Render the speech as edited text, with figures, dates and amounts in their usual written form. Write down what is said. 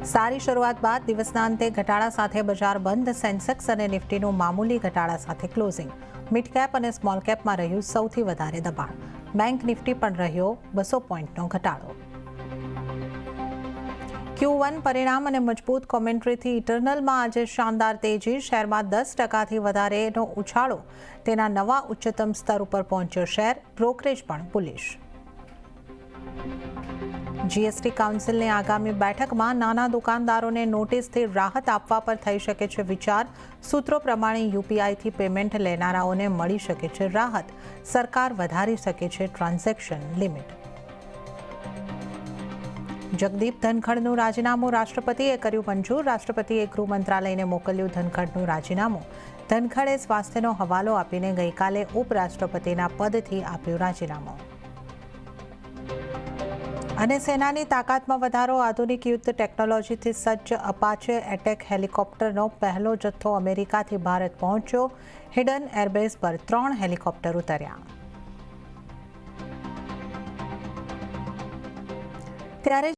સારી શરૂઆત બાદ દિવસના અંતે ઘટાડા સાથે બજાર બંધ. સેન્સેક્સ અને નિફ્ટીનું મામૂલી ઘટાડા સાથે ક્લોઝિંગ. મિડ કેપ અને સ્મોલ કેપમાં રહ્યું સૌથી વધારે દબાણ. બેંક નિફ્ટી પણ રહ્યો 200 પોઈન્ટનો ઘટાડો. Q1 પરિણામ અને મજબૂત કોમેન્ટ્રીથી ઇટરનલમાં આજે શાનદાર તેજી. શેરમાં 10%થી વધારેનો ઉછાળો. તેના નવા ઉચ્ચતમ સ્તર ઉપર પહોંચ્યો શેર. બ્રોકરેજ પણ બુલિશ. જીએસટી કાઉન્સિલની આગામી બેઠકમાં નાના દુકાનદારોને નોટિસથી રાહત આપવા પર થઈ શકે છે વિચાર. સૂત્રો પ્રમાણે યુપીઆઈથી પેમેન્ટ લેનારાઓને મળી શકે છે રાહત. સરકાર વધારી શકે છે ટ્રાન્ઝેક્શન લિમિટ. જગદીપ ધનખડનું રાજીનામું રાષ્ટ્રપતિએ કર્યું મંજૂર. રાષ્ટ્રપતિએ ગૃહ મંત્રાલયને મોકલ્યું ધનખડનું રાજીનામું. ધનખડે સ્વાસ્થ્યનો હવાલો આપીને ગઈકાલે ઉપરાષ્ટ્રપતિના પદથી આપ્યું રાજીનામું. અને સેનાની તાકાતમાં વધારો. આધુનિક યુદ્ધ ટેકનોલોજીથી સજ્જ અપાચે એટેક હેલિકોપ્ટરનો પહેલો જથ્થો અમેરિકાથી ભારત પહોંચ્યો. હિડન એરબેઝ પર 3 હેલિકોપ્ટર ઉતર્યા. ત્યારે